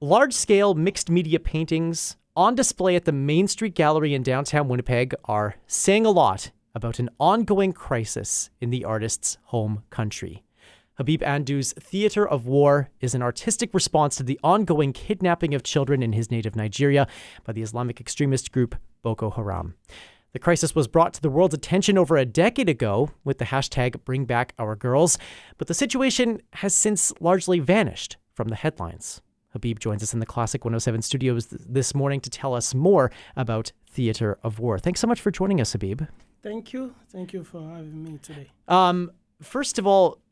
Large-scale mixed media paintings on display at the Main Street Gallery in downtown Winnipeg are saying a lot about an ongoing crisis in the artist's home country. Habeeb Andu's Theatre of War is an artistic response to the ongoing kidnapping of children in his native Nigeria by the Islamic extremist group Boko Haram. The crisis was brought to the world's attention over a decade ago with the hashtag #BringBackOurGirls, but the situation has since largely vanished from the headlines. Habeeb joins us in the Classic 107 studios this morning to tell us more about Theatre of War. Thanks so much for joining us, Habeeb. Thank you. Thank you for having me today. First of all,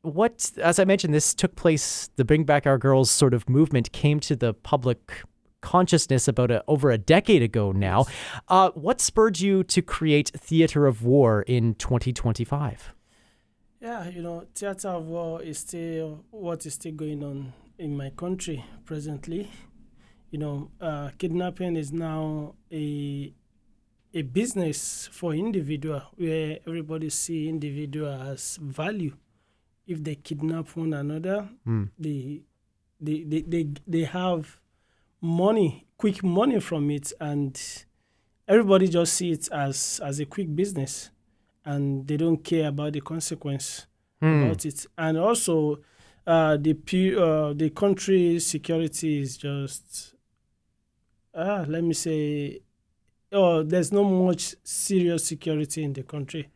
as I mentioned, this took place, the Bring Back Our Girls sort of movement came to the public consciousness about over a decade ago now. What spurred you to create Theatre of War in 2025? Yeah, Theatre of War is still what is still going on in my country presently. Kidnapping is now a business for individual where everybody see individual as value. If they kidnap one another, they have money, quick money from it, and everybody just see it as a quick business, and they don't care about the consequence about it. And also, the country's security is just, let me say, there's not much serious security in the country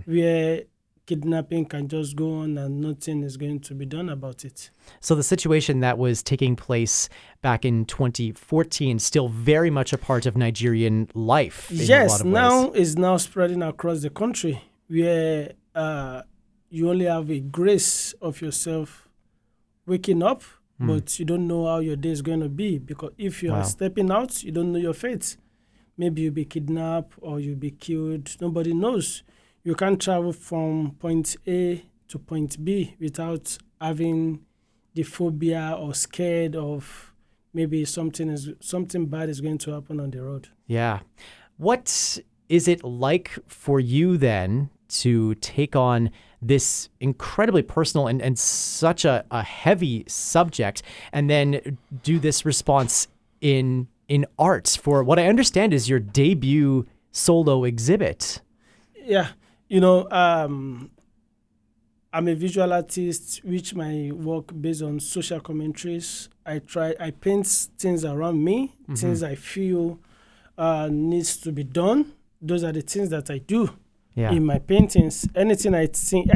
where kidnapping can just go on and nothing is going to be done about it. So the situation that was taking place back in 2014 still very much a part of Nigerian life. Yes, now is now spreading across the country where you only have a grace of yourself waking up, but you don't know how your day is going to be, because if you are stepping out, you don't know your fate. Maybe you'll be kidnapped or you'll be killed. Nobody knows. You can't travel from point A to point B without having the phobia or scared of maybe something bad is going to happen on the road. Yeah. What is it like for you then to take on this incredibly personal and such a heavy subject and then do this response in art for what I understand is your debut solo exhibit? Yeah. I'm a visual artist, which my work based on social commentaries. I paint things around me, things I feel needs to be done. Those are the things that I do in my paintings. Anything I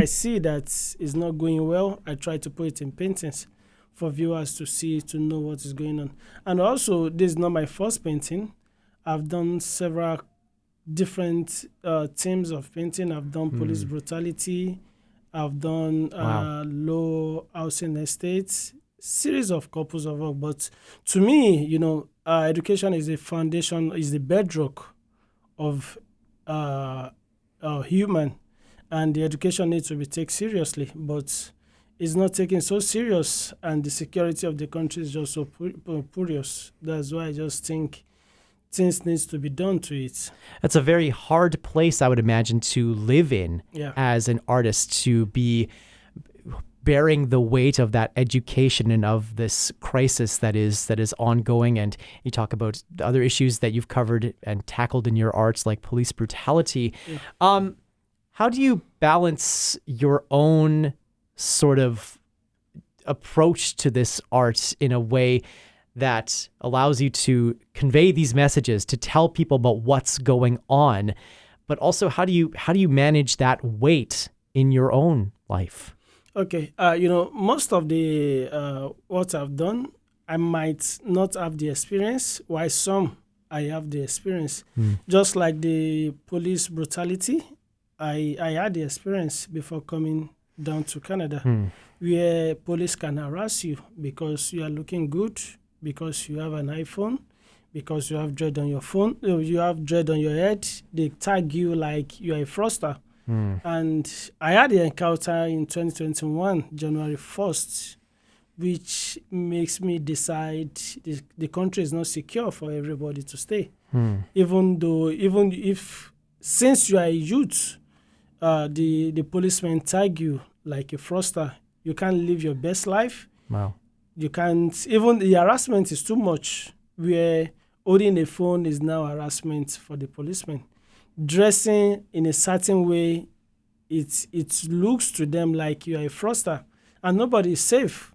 see that is not going well, I try to put it in paintings for viewers to see, to know what is going on. And also, this is not my first painting. I've done several different themes of painting. I've done police brutality. I've done low housing estates, series of couples of work. But to me, education is the foundation, is the bedrock of human, and the education needs to be taken seriously. But it's not taken so serious, and the security of the country is just so porous. That's why I just think things needs to be done to it. That's a very hard place, I would imagine, to live in as an artist, to be bearing the weight of that education and of this crisis that is ongoing. And you talk about the other issues that you've covered and tackled in your arts, like police brutality. Yeah. How do you balance your own sort of approach to this art in a way that allows you to convey these messages, to tell people about what's going on, but also how do you manage that weight in your own life? Okay, most of the what I've done, I might not have the experience, while some I have the experience. Just like the police brutality, I had the experience before coming down to Canada, where police can harass you because you are looking good, because you have an iPhone, because you have dread on your phone, you have dread on your head. They tag you like you are a fraudster. And I had the encounter in 2021, January 1st, which makes me decide the country is not secure for everybody to stay. Even if, since you are a youth, the policemen tag you like a fraudster, you can't live your best life. Wow. You can't, even the harassment is too much, where holding a phone is now harassment for the policeman. Dressing in a certain way, it looks to them like you are a fraudster, and nobody is safe.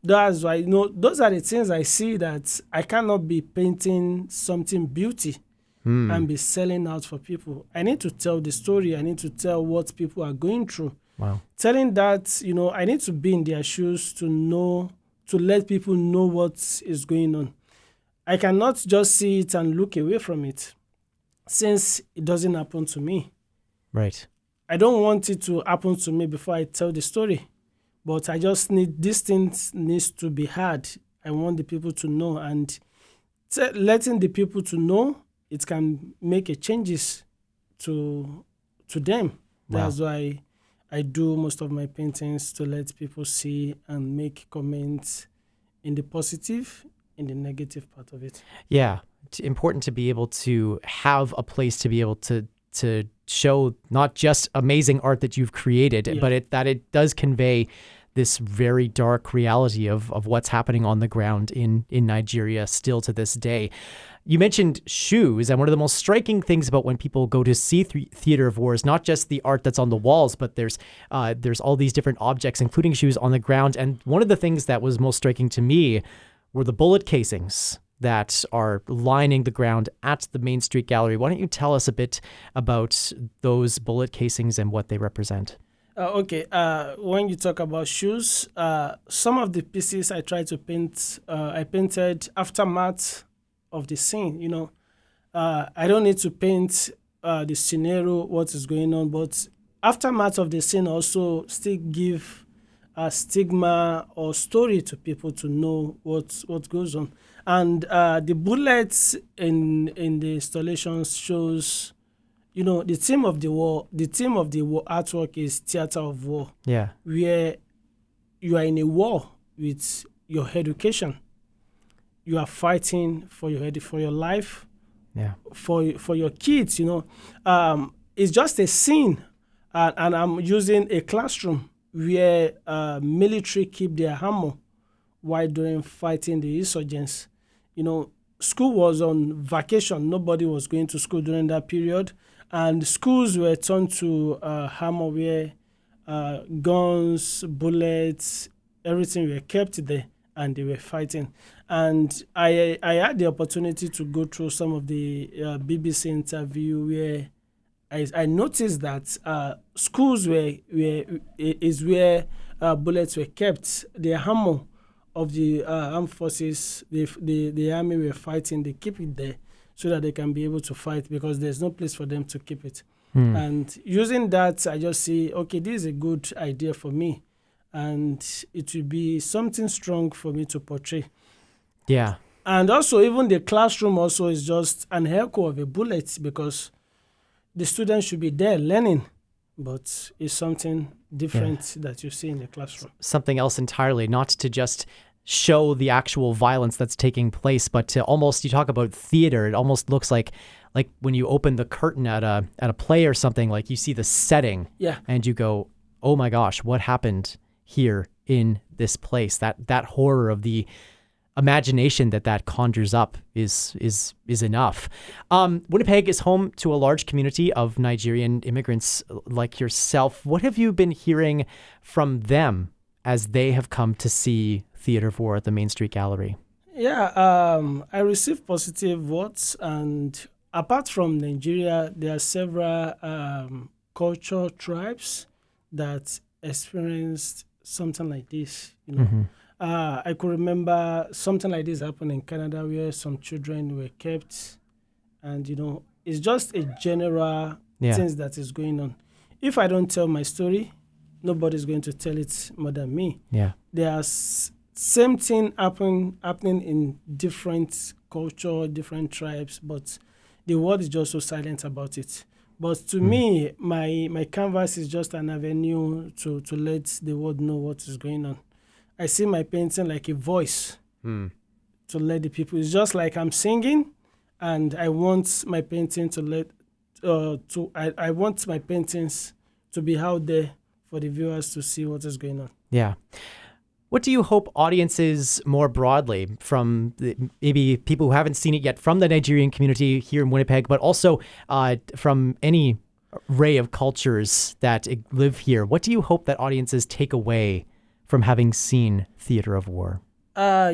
That's why, those are the things I see, that I cannot be painting something beauty and be selling out for people. I need to tell the story. I need to tell what people are going through. Wow. Telling that, I need to be in their shoes to know, to let people know what is going on. I cannot just see it and look away from it, since it doesn't happen to me. Right. I don't want it to happen to me before I tell the story. But I just need, these things needs to be heard. I want the people to know, and letting the people to know, it can make a changes to them. Wow. That's why I do most of my paintings, to let people see and make comments in the positive, in the negative part of it. Yeah. It's important to be able to have a place to be able to show not just amazing art that you've created, but that it does convey this very dark reality of what's happening on the ground in Nigeria still to this day. You mentioned shoes, and one of the most striking things about when people go to see Theater of War is not just the art that's on the walls, but there's all these different objects, including shoes, on the ground. And one of the things that was most striking to me were the bullet casings that are lining the ground at the Main Street Gallery. Why don't you tell us a bit about those bullet casings and what they represent? Okay. When you talk about shoes, some of the pieces I tried to paint, I painted aftermath of the scene. I don't need to paint the scenario, what is going on, but aftermath of the scene also still give a stigma or story to people to know what goes on. And the bullets in the installations shows, the theme of the war. The theme of the war artwork is theater of war. Yeah. Where you are in a war with your education. You are fighting for your life. Yeah. For your kids. It's just a scene, and I'm using a classroom where military keep their hammer while during fighting the insurgents. School was on vacation. Nobody was going to school during that period. And schools were turned to hammer where guns, bullets, everything were kept there, and they were fighting. And I had the opportunity to go through some of the BBC interview where I noticed that schools is where bullets were kept. The hammer of the armed forces, the army were fighting, they keep it there so that they can be able to fight, because there's no place for them to keep it. And using that, I just see, okay, this is a good idea for me, and it will be something strong for me to portray. Yeah. And also, even the classroom also is just an echo of a bullet, because the students should be there learning, but it's something different that you see in the classroom. Something else entirely, not to just show the actual violence that's taking place, but to almost, you talk about theater, it almost looks like when you open the curtain at a play or something, like you see the setting, and you go, oh my gosh, what happened here in this place? That horror of the imagination that conjures up is enough. Winnipeg is home to a large community of Nigerian immigrants like yourself. What have you been hearing from them as they have come to see Theater of War at the Main Street Gallery? I received positive words, and apart from Nigeria, there are several cultural tribes that experienced something like this. I could remember something like this happened in Canada, where some children were kept, and it's just a general things that is going on. If I don't tell my story, nobody's going to tell it more than me. Yeah, there's same thing happening in different culture, different tribes, but the world is just so silent about it. But to me, my canvas is just an avenue to let the world know what is going on. I see my painting like a voice to let the people. It's just like I'm singing, and I want my painting I want my paintings to be out there for the viewers to see what is going on. Yeah. What do you hope audiences more broadly maybe people who haven't seen it yet from the Nigerian community here in Winnipeg, but also from any array of cultures that live here? What do you hope that audiences take away from having seen Theater of War? I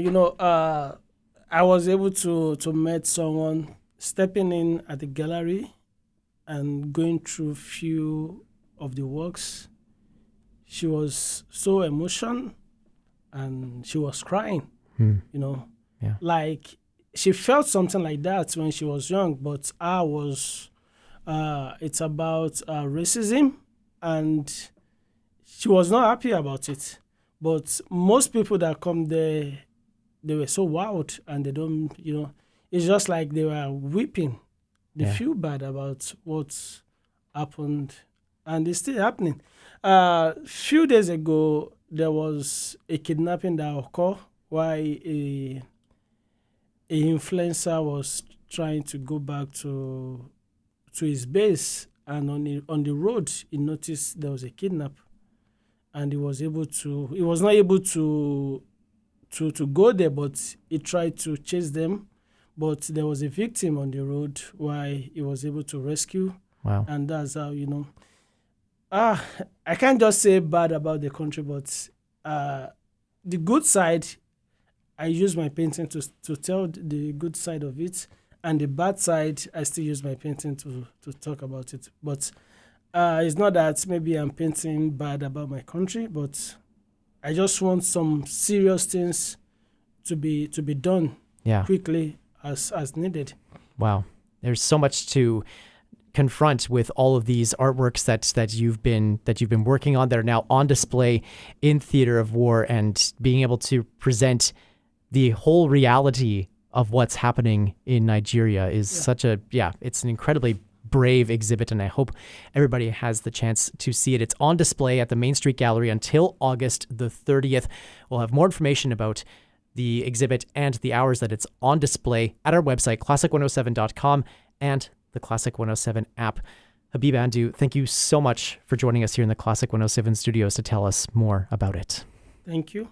was able to meet someone stepping in at the gallery and going through few of the works. She was so emotional and she was crying, Yeah. like she felt something like that when she was young, but it's about racism, and she was not happy about it. But most people that come there, they were so wild, and they don't, it's just like they were weeping. They feel bad about what's happened, and it's still happening. Few days ago, there was a kidnapping that occurred while a influencer was trying to go back to his base, and on the road he noticed there was a kidnap, and he was not able to go there, but he tried to chase them, but there was a victim on the road why he was able to rescue. Wow. And that's how I can't just say bad about the country, but the good side, I use my painting to tell the good side of it, and the bad side, I still use my painting to talk about it. But it's not that maybe I'm painting bad about my country, but I just want some serious things to be done quickly as needed. Wow. There's so much to confront with all of these artworks that you've been working on that are now on display in Theater of War, and being able to present the whole reality of what's happening in Nigeria is it's an incredibly brave exhibit, and I hope everybody has the chance to see it. It's on display at the Main Street Gallery until August the 30th. We'll have more information about the exhibit and the hours that it's on display at our website, classic107.com, and the Classic 107 app. Habeeb Andu, thank you so much for joining us here in the Classic 107 studios to tell us more about it. Thank you.